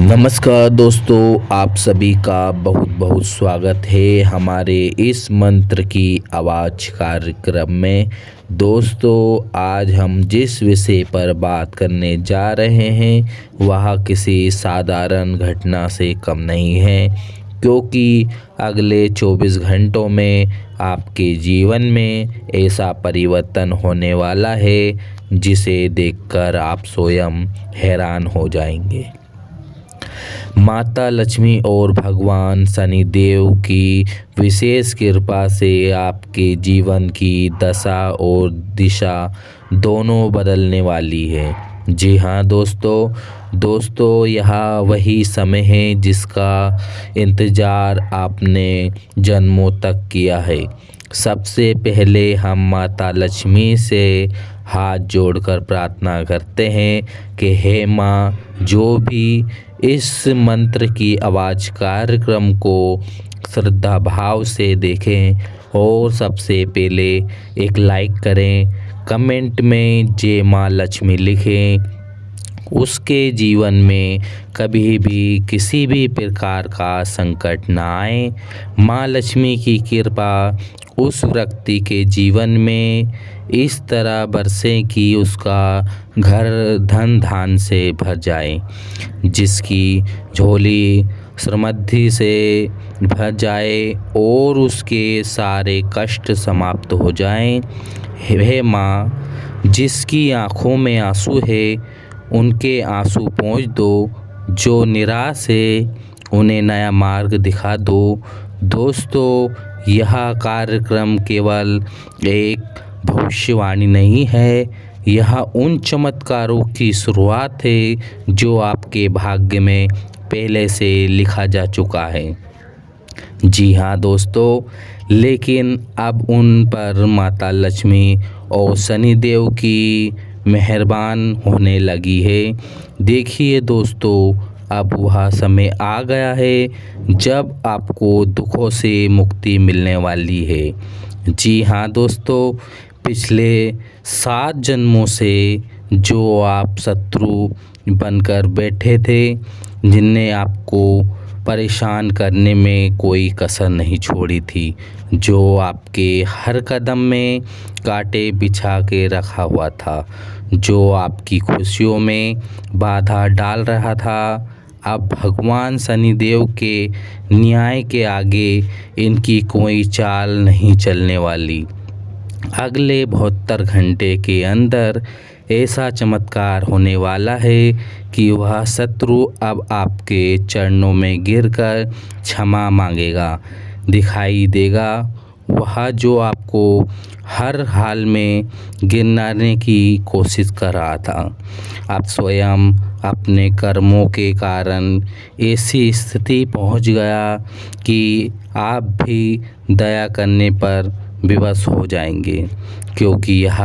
नमस्कार दोस्तों, आप सभी का बहुत बहुत स्वागत है हमारे इस मंत्र की आवाज़ कार्यक्रम में। दोस्तों, आज हम जिस विषय पर बात करने जा रहे हैं वह किसी साधारण घटना से कम नहीं है, क्योंकि अगले 24 घंटों में आपके जीवन में ऐसा परिवर्तन होने वाला है जिसे देखकर आप स्वयं हैरान हो जाएंगे। माता लक्ष्मी और भगवान शनिदेव की विशेष कृपा से आपके जीवन की दशा और दिशा दोनों बदलने वाली है। जी हाँ दोस्तों, यह वही समय है जिसका इंतज़ार आपने जन्मों तक किया है। सबसे पहले हम माता लक्ष्मी से हाथ जोड़कर प्रार्थना करते हैं कि हे माँ, जो भी इस मंत्र की आवाज़ कार्यक्रम को श्रद्धा भाव से देखें और सबसे पहले एक लाइक करें, कमेंट में जय माँ लक्ष्मी लिखें, उसके जीवन में कभी भी किसी भी प्रकार का संकट ना आए। माँ लक्ष्मी की कृपा उस व्यक्ति के जीवन में इस तरह बरसे कि उसका घर धन धान से भर जाए, जिसकी झोली समृद्धि से भर जाए और उसके सारे कष्ट समाप्त हो जाएं। हे माँ, जिसकी आँखों में आंसू है उनके आंसू पोंछ दो, जो निराश है उन्हें नया मार्ग दिखा दो। दोस्तों, यह कार्यक्रम केवल एक भविष्यवाणी नहीं है, यह उन चमत्कारों की शुरुआत है जो आपके भाग्य में पहले से लिखा जा चुका है। जी हाँ दोस्तों, लेकिन अब उन पर माता लक्ष्मी और शनिदेव की मेहरबान होने लगी है। देखिए दोस्तों, अब वह समय आ गया है जब आपको दुखों से मुक्ति मिलने वाली है। जी हाँ दोस्तों, पिछले 7 जन्मों से जो आप शत्रु बनकर बैठे थे, जिनने आपको परेशान करने में कोई कसर नहीं छोड़ी थी, जो आपके हर कदम में कांटे बिछा के रखा हुआ था, जो आपकी खुशियों में बाधा डाल रहा था, अब भगवान शनिदेव के न्याय के आगे इनकी कोई चाल नहीं चलने वाली। अगले 72 घंटे के अंदर ऐसा चमत्कार होने वाला है कि वह शत्रु अब आपके चरणों में गिरकर क्षमा मांगेगा। दिखाई देगा वह जो आपको हर हाल में गिराने की कोशिश कर रहा था, आप स्वयं अपने कर्मों के कारण ऐसी स्थिति पहुंच गया कि आप भी दया करने पर विवश हो जाएंगे, क्योंकि यह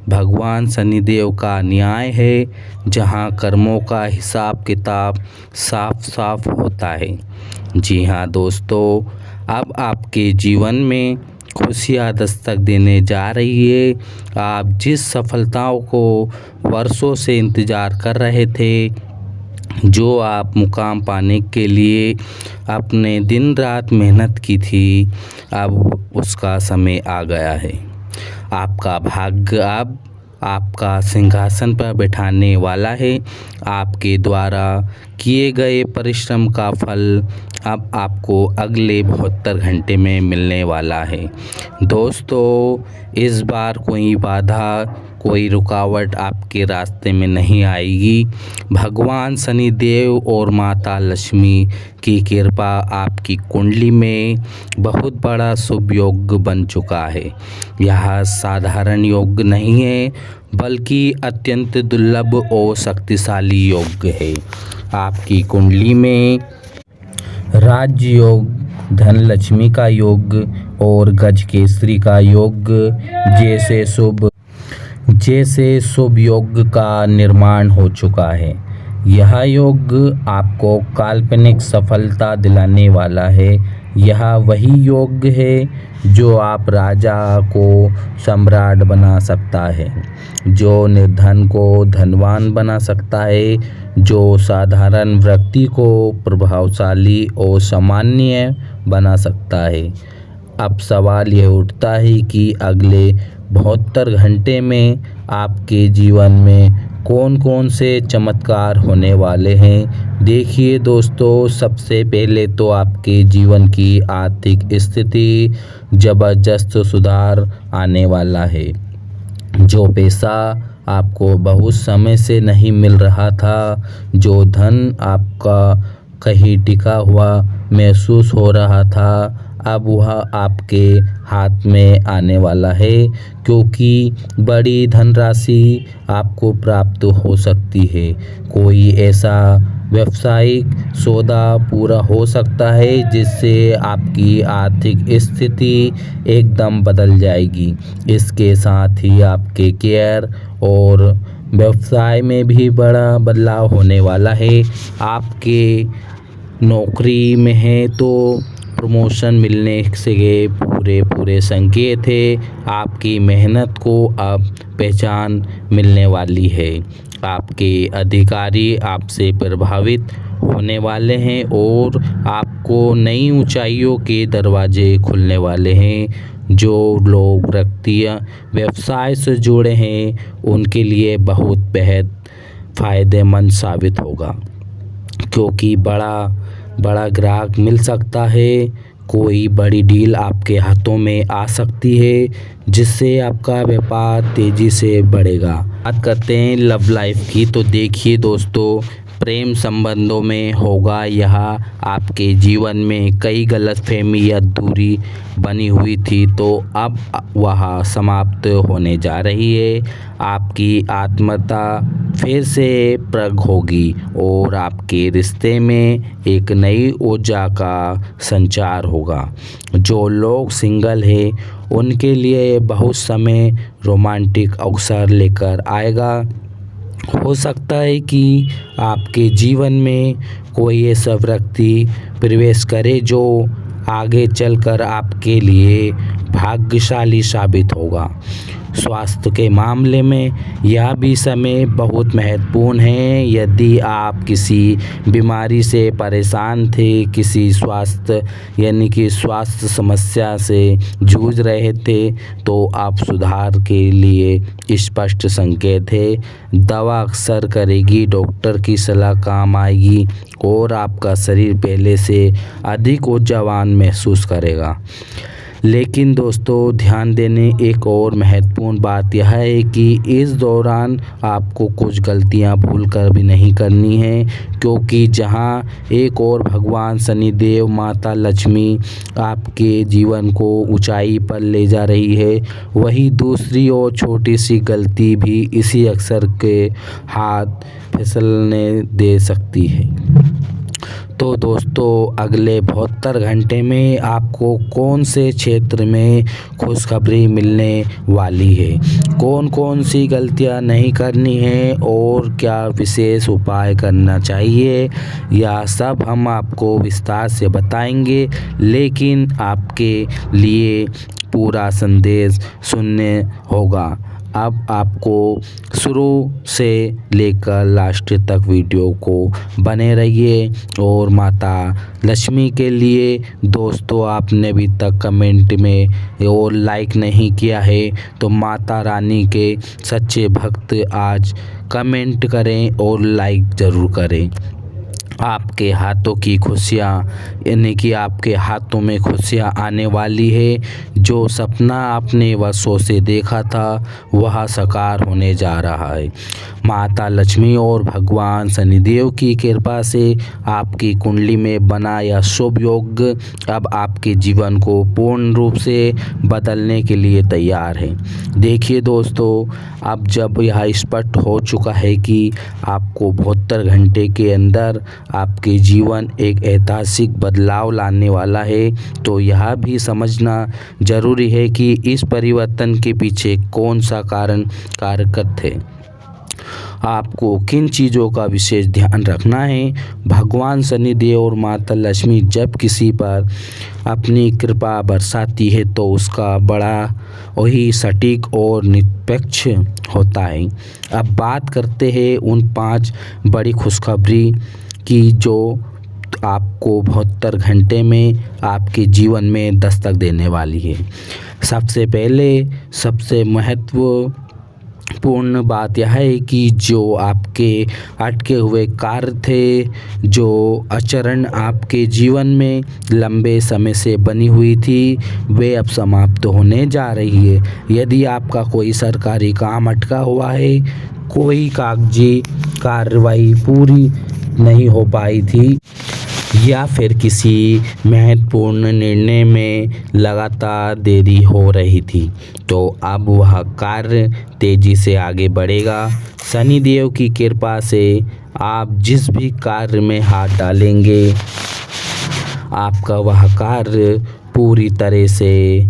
भगवान शनिदेव का न्याय है, जहां कर्मों का हिसाब किताब साफ साफ होता है। जी हाँ दोस्तों, अब आपके जीवन में खुशियाँ दस्तक देने जा रही है। आप जिस सफलताओं को वर्षों से इंतज़ार कर रहे थे, जो आप मुकाम पाने के लिए अपने दिन रात मेहनत की थी, अब उसका समय आ गया है। आपका भाग्य अब आपका सिंहासन पर बैठाने वाला है। आपके द्वारा किए गए परिश्रम का फल अब आपको अगले 72 घंटे में मिलने वाला है। दोस्तों, इस बार कोई बाधा, कोई रुकावट आपके रास्ते में नहीं आएगी। भगवान शनिदेव और माता लक्ष्मी की कृपा आपकी कुंडली में बहुत बड़ा शुभ योग बन चुका है। यह साधारण योग नहीं है, बल्कि अत्यंत दुर्लभ और शक्तिशाली योग है। आपकी कुंडली में राज्य योग, धन लक्ष्मी का योग और गज केसरी का योग जैसे शुभ योग का निर्माण हो चुका है। यह योग आपको काल्पनिक सफलता दिलाने वाला है। यह वही योग है जो आप राजा को सम्राट बना सकता है, जो निर्धन को धनवान बना सकता है, जो साधारण व्यक्ति को प्रभावशाली और सामान्य बना सकता है। अब सवाल यह उठता है कि अगले 72 घंटे में आपके जीवन में कौन कौन से चमत्कार होने वाले हैं। देखिए दोस्तों, सबसे पहले तो आपके जीवन की आर्थिक स्थिति ज़बरदस्त सुधार आने वाला है। जो पैसा आपको बहुत समय से नहीं मिल रहा था, जो धन आपका कहीं टिका हुआ महसूस हो रहा था, अब वह आपके हाथ में आने वाला है, क्योंकि बड़ी धनराशि आपको प्राप्त हो सकती है। कोई ऐसा व्यावसायिक सौदा पूरा हो सकता है जिससे आपकी आर्थिक स्थिति एकदम बदल जाएगी। इसके साथ ही आपके कैरियर और व्यवसाय में भी बड़ा बदलाव होने वाला है। आपके नौकरी में है तो प्रमोशन मिलने से पूरे संकेत है। आपकी मेहनत को अब पहचान मिलने वाली है। आपके अधिकारी आपसे प्रभावित होने वाले हैं और आपको नई ऊंचाइयों के दरवाजे खुलने वाले हैं। जो लोग व्यवसाय से जुड़े हैं उनके लिए बहुत बेहद फ़ायदेमंद साबित होगा, क्योंकि बड़ा ग्राहक मिल सकता है। कोई बड़ी डील आपके हाथों में आ सकती है जिससे आपका व्यापार तेज़ी से बढ़ेगा। बात करते हैं लव लाइफ की, तो देखिए दोस्तों, प्रेम संबंधों में होगा यह आपके जीवन में कई गलतफहमी या दूरी बनी हुई थी तो अब वह समाप्त होने जा रही है। आपकी आत्मीयता फिर से प्रग होगी और आपके रिश्ते में एक नई ऊर्जा का संचार होगा। जो लोग सिंगल हैं उनके लिए बहुत समय रोमांटिक अवसर लेकर आएगा। हो सकता है कि आपके जीवन में कोई ऐसा व्यक्ति प्रवेश करे जो आगे चलकर आपके लिए भाग्यशाली साबित होगा। स्वास्थ्य के मामले में यह भी समय बहुत महत्वपूर्ण है। यदि आप किसी बीमारी से परेशान थे, किसी स्वास्थ्य समस्या से जूझ रहे थे, तो आप सुधार के लिए स्पष्ट संकेत है। दवा अक्सर करेगी, डॉक्टर की सलाह काम आएगी और आपका शरीर पहले से अधिक ऊर्जावान महसूस करेगा। लेकिन दोस्तों, ध्यान देने एक और महत्वपूर्ण बात यह है कि इस दौरान आपको कुछ गलतियां भूलकर भी नहीं करनी है, क्योंकि जहां एक और भगवान शनिदेव, माता लक्ष्मी आपके जीवन को ऊंचाई पर ले जा रही है, वहीं दूसरी ओर छोटी सी गलती भी इसी अक्सर के हाथ फिसलने दे सकती है। तो दोस्तों, अगले 72 घंटे में आपको कौन से क्षेत्र में खुशखबरी मिलने वाली है, कौन कौन सी गलतियां नहीं करनी है और क्या विशेष उपाय करना चाहिए, यह सब हम आपको विस्तार से बताएंगे। लेकिन आपके लिए पूरा संदेश सुनने होगा। अब आपको शुरू से लेकर लास्ट तक वीडियो को बने रहिए। और माता लक्ष्मी के लिए दोस्तों, आपने अभी तक कमेंट में और लाइक नहीं किया है तो माता रानी के सच्चे भक्त आज कमेंट करें और लाइक ज़रूर करें। आपके हाथों की खुशियाँ, यानी कि आपके हाथों में खुशियाँ आने वाली है। जो सपना आपने वर्षों से देखा था वह साकार होने जा रहा है। माता लक्ष्मी और भगवान शनिदेव की कृपा से आपकी कुंडली में बना यह शुभ योग अब आपके जीवन को पूर्ण रूप से बदलने के लिए तैयार है। देखिए दोस्तों, अब जब यह स्पष्ट हो चुका है कि आपको 72 घंटे के अंदर आपके जीवन एक ऐतिहासिक बदलाव लाने वाला है, तो यह भी समझना जरूरी है कि इस परिवर्तन के पीछे कौन सा कारण कारगर थे। आपको किन चीज़ों का विशेष ध्यान रखना है। भगवान शनिदेव और माता लक्ष्मी जब किसी पर अपनी कृपा बरसाती है तो उसका बड़ा वही सटीक और निरपेक्ष होता है। अब बात करते हैं उन 5 बड़ी खुशखबरी की जो आपको 72 घंटे में आपके जीवन में दस्तक देने वाली है। सबसे पहले सबसे महत्वपूर्ण बात यह है कि जो आपके अटके हुए कार्य थे, जो आचरण आपके जीवन में लंबे समय से बनी हुई थी, वे अब समाप्त होने जा रही है। यदि आपका कोई सरकारी काम अटका हुआ है, कोई कागजी कार्रवाई पूरी नहीं हो पाई थी या फिर किसी महत्वपूर्ण निर्णय में लगातार देरी हो रही थी, तो अब वह कार्य तेजी से आगे बढ़ेगा। शनिदेव की कृपा से आप जिस भी कार्य में हाथ डालेंगे, आपका वह कार्य पूरी तरह से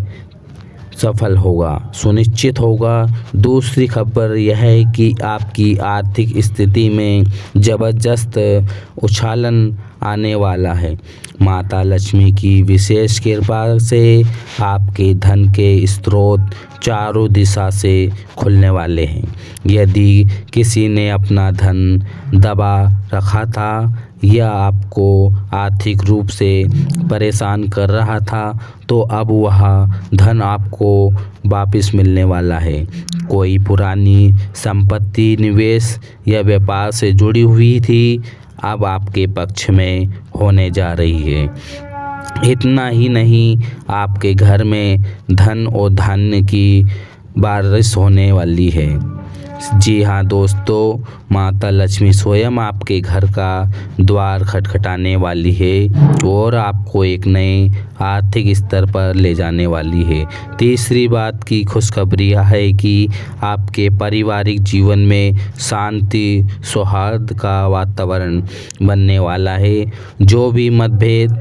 सफल होगा, सुनिश्चित होगा। दूसरी खबर यह है कि आपकी आर्थिक स्थिति में ज़बरदस्त उछालन आने वाला है। माता लक्ष्मी की विशेष कृपा से आपके धन के स्रोत चारों दिशा से खुलने वाले हैं। यदि किसी ने अपना धन दबा रखा था या आपको आर्थिक रूप से परेशान कर रहा था, तो अब वह धन आपको वापस मिलने वाला है। कोई पुरानी संपत्ति, निवेश या व्यापार से जुड़ी हुई थी, अब आपके पक्ष में होने जा रही है। इतना ही नहीं, आपके घर में धन और धान्य की बारिश होने वाली है। जी हाँ दोस्तों, माता लक्ष्मी स्वयं आपके घर का द्वार खटखटाने वाली है और आपको एक नए आर्थिक स्तर पर ले जाने वाली है। तीसरी बात की खुशखबरी यह है कि आपके पारिवारिक जीवन में शांति, सौहार्द का वातावरण बनने वाला है। जो भी मतभेद,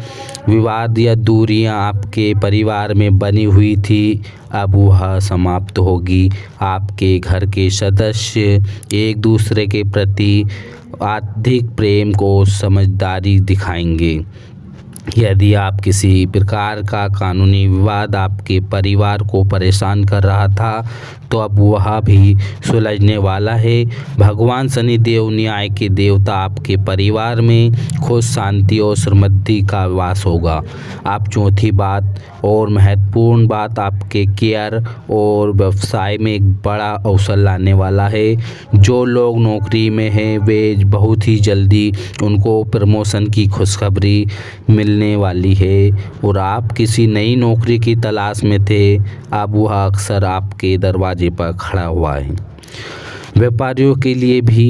विवाद या दूरियां आपके परिवार में बनी हुई थी, अब वह समाप्त होगी। आपके घर के सदस्य एक दूसरे के प्रति अधिक प्रेम को समझदारी दिखाएंगे। यदि आप किसी प्रकार का कानूनी विवाद आपके परिवार को परेशान कर रहा था, तो अब वह भी सुलझने वाला है। भगवान शनिदेव न्याय के देवता, आपके परिवार में खुश, शांति और समृद्धि का वास होगा। आप चौथी बात और महत्वपूर्ण बात, आपके कैरियर और व्यवसाय में एक बड़ा अवसर लाने वाला है। जो लोग नौकरी में हैं, वे बहुत ही जल्दी उनको प्रमोशन की खुशखबरी मिलने वाली है। और आप किसी नई नौकरी की तलाश में थे, अब वह अक्सर आपके दरवाजे पर खड़ा हुआ है। व्यापारियों के लिए भी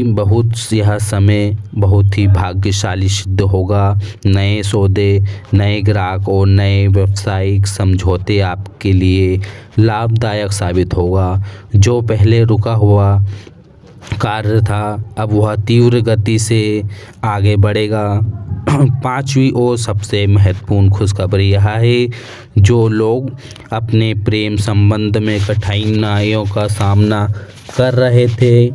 यह समय बहुत ही भाग्यशाली सिद्ध होगा। नए सौदे, नए ग्राहक और नए व्यावसायिक समझौते आपके लिए लाभदायक साबित होगा। जो पहले रुका हुआ कार्य था, अब वह तीव्र गति से आगे बढ़ेगा। पांचवी और सबसे महत्वपूर्ण खुशखबरी यह है, जो लोग अपने प्रेम संबंध में कठिनाइयों का सामना कर रहे थे,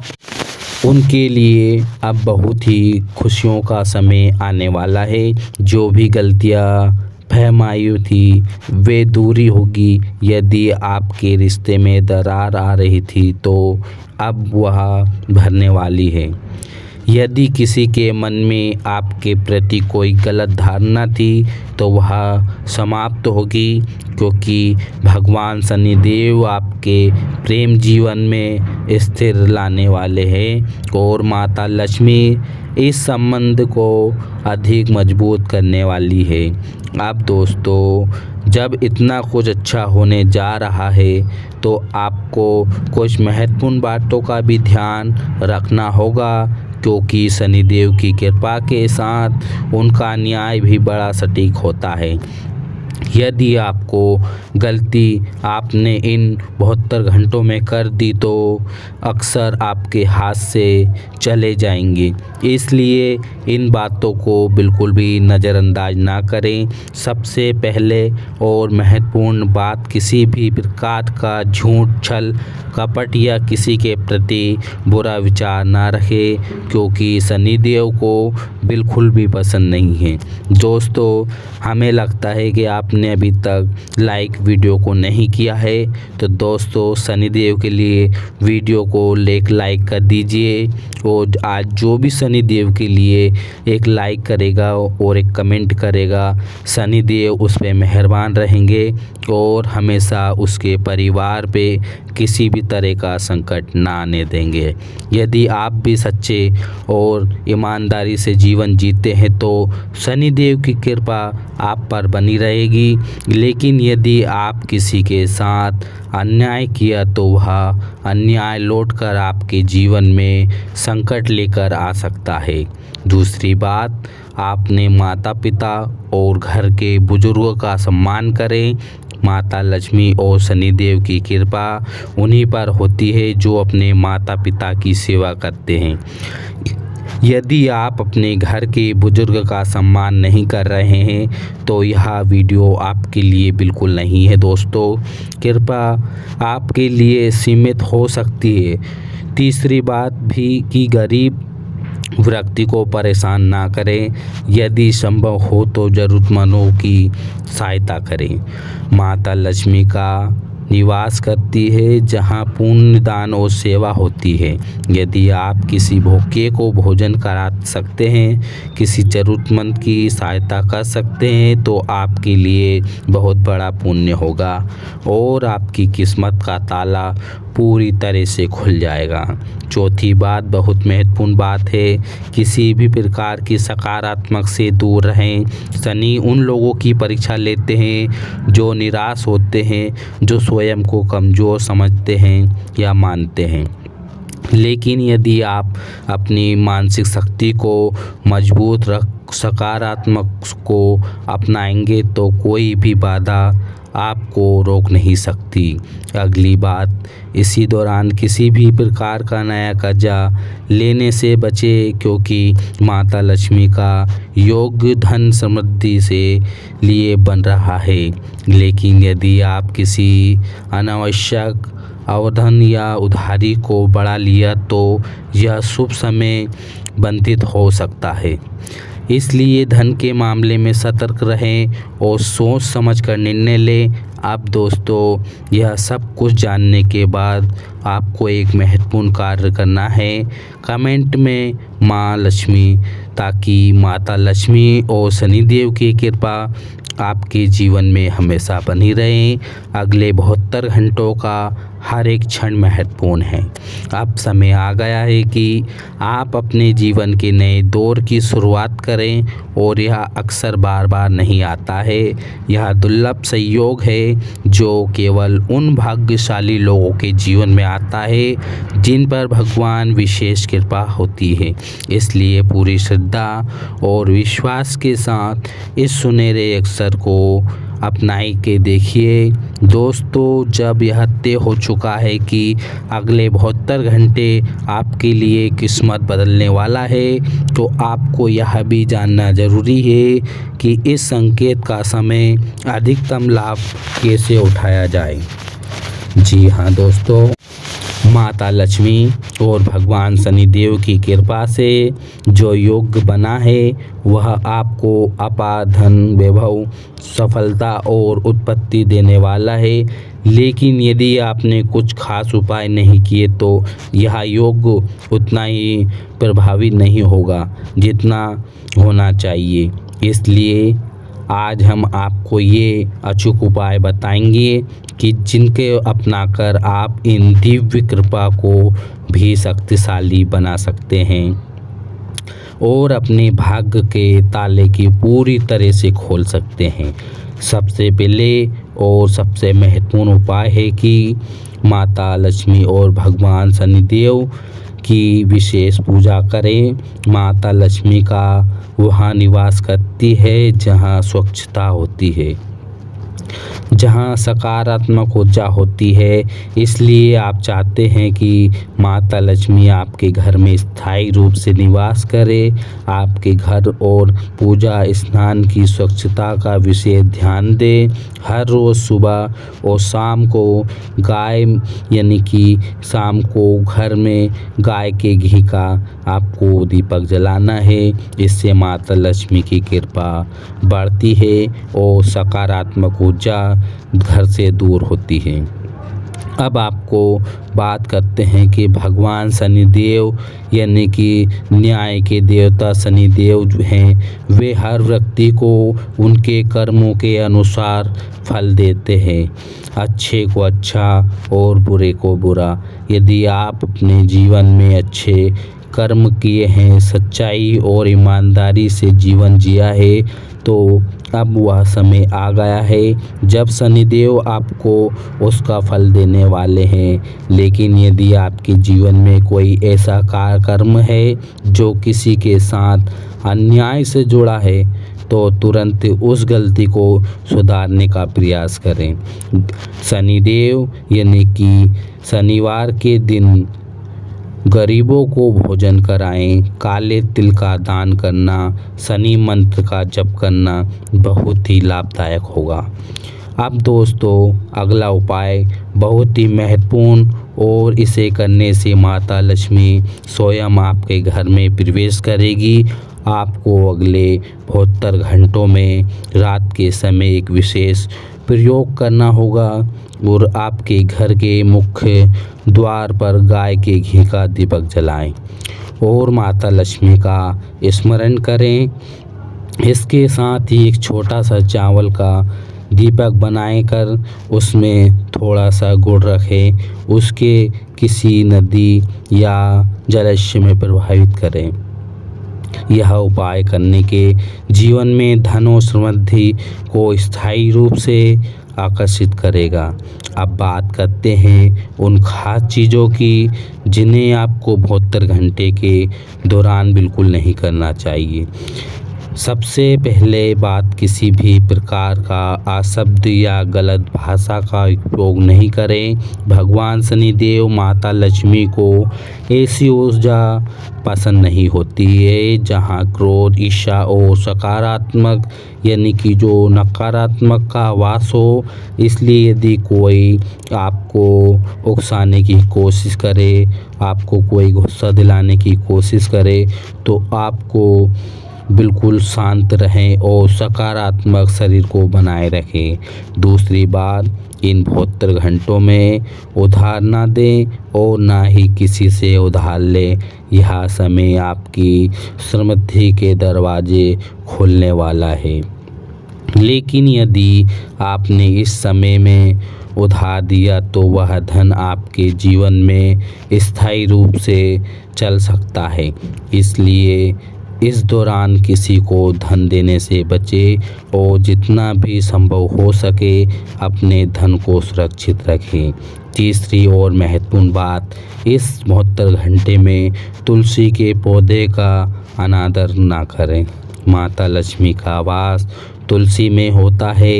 उनके लिए अब बहुत ही खुशियों का समय आने वाला है। जो भी गलतियाँ, फहमाई थी, वे दूरी होगी। यदि आपके रिश्ते में दरार आ रही थी, तो अब वह भरने वाली है। यदि किसी के मन में आपके प्रति कोई गलत धारणा थी, तो वह समाप्त होगी, क्योंकि भगवान शनिदेव आपके प्रेम जीवन में स्थिर लाने वाले हैं और माता लक्ष्मी इस संबंध को अधिक मजबूत करने वाली है। अब दोस्तों, जब इतना कुछ अच्छा होने जा रहा है, तो आपको कुछ महत्वपूर्ण बातों का भी ध्यान रखना होगा, क्योंकि शनिदेव की कृपा के साथ उनका न्याय भी बड़ा सटीक होता है। यदि आपको गलती आपने इन 72 घंटों में कर दी तो अक्सर आपके हाथ से चले जाएंगे। इसलिए इन बातों को बिल्कुल भी नज़रअंदाज ना करें। सबसे पहले और महत्वपूर्ण बात, किसी भी प्रकार का झूठ, छल, कपट या किसी के प्रति बुरा विचार ना रखें, क्योंकि शनिदेव को बिल्कुल भी पसंद नहीं है। दोस्तों, हमें लगता है कि आपने अभी तक लाइक वीडियो को नहीं किया है, तो दोस्तों शनिदेव के लिए वीडियो को लाइक कर दीजिए। और आज जो भी शनिदेव के लिए एक लाइक करेगा और एक कमेंट करेगा, शनिदेव उस पर मेहरबान रहेंगे और हमेशा उसके परिवार पे किसी भी तरह का संकट ना आने देंगे। यदि आप भी सच्चे और ईमानदारी से जीवन जीते हैं तो शनिदेव की कृपा आप पर बनी रहेगी। लेकिन यदि आप किसी के साथ अन्याय किया तो वह अन्याय लौटकर आपके जीवन में संकट लेकर आ सकता है। दूसरी बात, आपने माता पिता और घर के बुजुर्गों का सम्मान करें। माता लक्ष्मी और शनिदेव की कृपा उन्हीं पर होती है जो अपने माता पिता की सेवा करते हैं। यदि आप अपने घर के बुजुर्ग का सम्मान नहीं कर रहे हैं तो यह वीडियो आपके लिए बिल्कुल नहीं है। दोस्तों, कृपा आपके लिए सीमित हो सकती है। तीसरी बात भी कि गरीब व्यक्ति को परेशान ना करें। यदि संभव हो तो ज़रूरतमंदों की सहायता करें। माता लक्ष्मी का निवास करती है जहां पुण्य, दान और सेवा होती है। यदि आप किसी भूखे को भोजन करा सकते हैं, किसी ज़रूरतमंद की सहायता कर सकते हैं तो आपके लिए बहुत बड़ा पुण्य होगा और आपकी किस्मत का ताला पूरी तरह से खुल जाएगा। चौथी बात, बहुत महत्वपूर्ण बात है, किसी भी प्रकार की सकारात्मक से दूर रहें। शनि उन लोगों की परीक्षा लेते हैं जो निराश होते हैं, जो स्वयं को कमज़ोर समझते हैं या मानते हैं। लेकिन यदि आप अपनी मानसिक शक्ति को मजबूत रख सकारात्मक को अपनाएंगे तो कोई भी बाधा आपको रोक नहीं सकती। अगली बात, इसी दौरान किसी भी प्रकार का नया कर्जा लेने से बचें, क्योंकि माता लक्ष्मी का योग धन समृद्धि से लिए बन रहा है। लेकिन यदि आप किसी अनावश्यक अवधन या उधारी को बढ़ा लिया तो यह शुभ समय बंधित हो सकता है। इसलिए धन के मामले में सतर्क रहें और सोच समझ कर निर्णय लें। अब दोस्तों, यह सब कुछ जानने के बाद आपको एक महत्वपूर्ण कार्य करना है। कमेंट में माँ लक्ष्मी, ताकि माता लक्ष्मी और शनिदेव की कृपा आपके जीवन में हमेशा बनी रहे। अगले 72 घंटों का हर एक क्षण महत्वपूर्ण है। अब समय आ गया है कि आप अपने जीवन के नए दौर की शुरुआत करें और यह अक्सर बार बार नहीं आता है। यह दुर्लभ संयोग है जो केवल उन भाग्यशाली लोगों के जीवन में आता है जिन पर भगवान विशेष कृपा होती है। इसलिए पूरी श्रद्धा और विश्वास के साथ इस सुनहरे अवसर को अपनाई के देखिए। दोस्तों, जब यह तय हो चुका है कि अगले 72 घंटे आपके लिए किस्मत बदलने वाला है, तो आपको यह भी जानना ज़रूरी है कि इस संकेत का समय अधिकतम लाभ कैसे उठाया जाए। जी हाँ दोस्तों, माता लक्ष्मी और भगवान शनिदेव की कृपा से जो योग बना है वह आपको अपार धन, वैभव, सफलता और उत्पत्ति देने वाला है। लेकिन यदि आपने कुछ खास उपाय नहीं किए तो यह योग उतना ही प्रभावी नहीं होगा जितना होना चाहिए। इसलिए आज हम आपको ये अचूक उपाय बताएंगे कि जिनके अपनाकर आप इन दिव्य कृपा को भी शक्तिशाली बना सकते हैं और अपने भाग्य के ताले की पूरी तरह से खोल सकते हैं। सबसे पहले और सबसे महत्वपूर्ण उपाय है कि माता लक्ष्मी और भगवान शनिदेव की विशेष पूजा करें। माता लक्ष्मी का वहाँ निवास करती है जहाँ स्वच्छता होती है जहाँ सकारात्मक ऊर्जा होती है। इसलिए आप चाहते हैं कि माता लक्ष्मी आपके घर में स्थायी रूप से निवास करे। आपके घर और पूजा स्नान की स्वच्छता का विशेष ध्यान दें। हर रोज़ सुबह और शाम को गाय यानी कि शाम को घर में गाय के घी का आपको दीपक जलाना है। इससे माता लक्ष्मी की कृपा बढ़ती है और सकारात्मक ऊर्जा घर से दूर होती है। अब आपको बात करते हैं कि भगवान शनिदेव यानी कि न्याय के देवता शनिदेव जो हैं वे हर व्यक्ति को उनके कर्मों के अनुसार फल देते हैं, अच्छे को अच्छा और बुरे को बुरा। यदि आप अपने जीवन में अच्छे कर्म किए हैं, सच्चाई और ईमानदारी से जीवन जिया है, तो अब वह समय आ गया है जब शनिदेव आपको उसका फल देने वाले हैं। लेकिन यदि आपके जीवन में कोई ऐसा कर्म है जो किसी के साथ अन्याय से जुड़ा है, तो तुरंत उस गलती को सुधारने का प्रयास करें। शनिदेव यानी कि शनिवार के दिन गरीबों को भोजन कराएं, काले तिल का दान करना, शनि मंत्र का जप करना बहुत ही लाभदायक होगा। अब दोस्तों अगला उपाय बहुत ही महत्वपूर्ण और इसे करने से माता लक्ष्मी स्वयं आपके घर में प्रवेश करेगी। आपको अगले 72 घंटों में रात के समय एक विशेष प्रयोग करना होगा और आपके घर के मुख्य द्वार पर गाय के घी का दीपक जलाएं और माता लक्ष्मी का स्मरण करें। इसके साथ ही एक छोटा सा चावल का दीपक बनाए कर उसमें थोड़ा सा गुड़ रखें, उसके किसी नदी या जलाशय में प्रवाहित करें। यह उपाय करने के जीवन में धन और समृद्धि को स्थायी रूप से आकर्षित करेगा। अब बात करते हैं उन खास चीज़ों की जिन्हें आपको 72 घंटे के दौरान बिल्कुल नहीं करना चाहिए। सबसे पहले बात, किसी भी प्रकार का अशब्द या गलत भाषा का उपयोग नहीं करें। भगवान शनिदेव माता लक्ष्मी को ऐसी ऊर्जा पसंद नहीं होती है जहां क्रोध, ईर्ष्या और सकारात्मक यानी कि जो नकारात्मक का वास हो। इसलिए यदि कोई आपको उकसाने की कोशिश करे, आपको कोई गुस्सा दिलाने की कोशिश करे, तो आपको बिल्कुल शांत रहें और सकारात्मक शरीर को बनाए रखें। दूसरी बात, इन 72 घंटों में उधार ना दें और ना ही किसी से उधार लें। यह समय आपकी समृद्धि के दरवाजे खोलने वाला है। लेकिन यदि आपने इस समय में उधार दिया तो वह धन आपके जीवन में स्थायी रूप से चल सकता है। इसलिए इस दौरान किसी को धन देने से बचें और जितना भी संभव हो सके अपने धन को सुरक्षित रखें। तीसरी और महत्वपूर्ण बात, इस 72 घंटे में तुलसी के पौधे का अनादर ना करें। माता लक्ष्मी का वास तुलसी में होता है।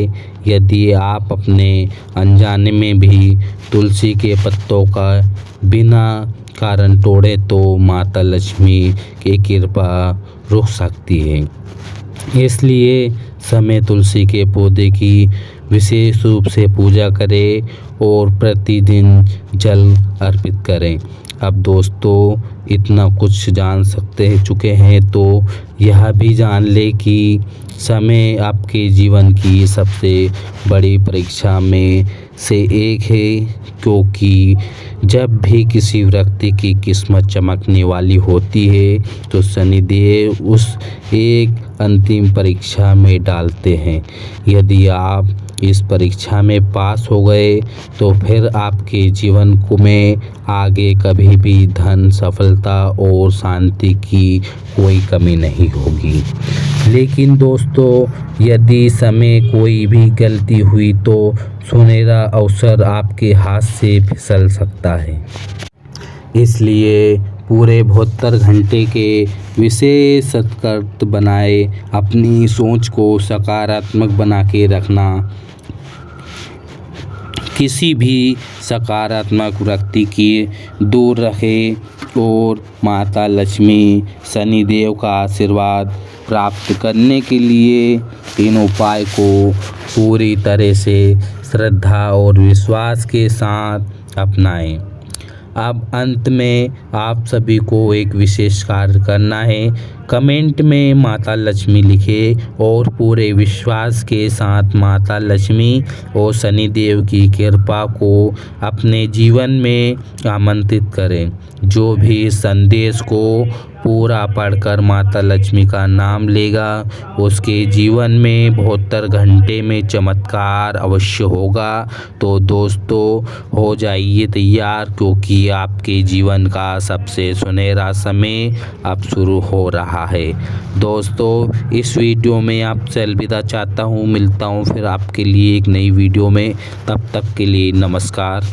यदि आप अपने अनजाने में भी तुलसी के पत्तों का बिना कारण तोड़े तो माता लक्ष्मी की कृपा रुक सकती है। इसलिए समय तुलसी के पौधे की विशेष रूप से पूजा करें और प्रतिदिन जल अर्पित करें। अब दोस्तों इतना कुछ जान चुके हैं तो यह भी जान ले कि समय आपके जीवन की सबसे बड़ी परीक्षा में से एक है, क्योंकि जब भी किसी व्यक्ति की किस्मत चमकने वाली होती है तो शनिदेव उस एक अंतिम परीक्षा में डालते हैं। यदि आप इस परीक्षा में पास हो गए तो फिर आपके जीवन में आगे कभी भी धन, सफलता और शांति की कोई कमी नहीं होगी। लेकिन दोस्तों यदि समय कोई भी गलती हुई तो सुनहरा अवसर आपके हाथ से फिसल सकता है। इसलिए पूरे 72 घंटे के विशेष सतर्क बनाए अपनी सोच को सकारात्मक बना के रखना किसी भी सकारात्मक व्यक्ति की दूर रहे और माता लक्ष्मी शनिदेव का आशीर्वाद प्राप्त करने के लिए इन उपाय को पूरी तरह से श्रद्धा और विश्वास के साथ अपनाएं। अब अंत में आप सभी को एक विशेष कार्य करना है। कमेंट में माता लक्ष्मी लिखें और पूरे विश्वास के साथ माता लक्ष्मी और शनिदेव की कृपा को अपने जीवन में आमंत्रित करें। जो भी संदेश को पूरा पढ़कर माता लक्ष्मी का नाम लेगा उसके जीवन में 72 घंटे में चमत्कार अवश्य होगा। तो दोस्तों हो जाइए तैयार, क्योंकि आपके जीवन का सबसे सुनहरा समय अब शुरू हो रहा है। दोस्तों इस वीडियो में आपसे अलविदा चाहता हूँ। मिलता हूँ फिर आपके लिए एक नई वीडियो में। तब तक के लिए नमस्कार।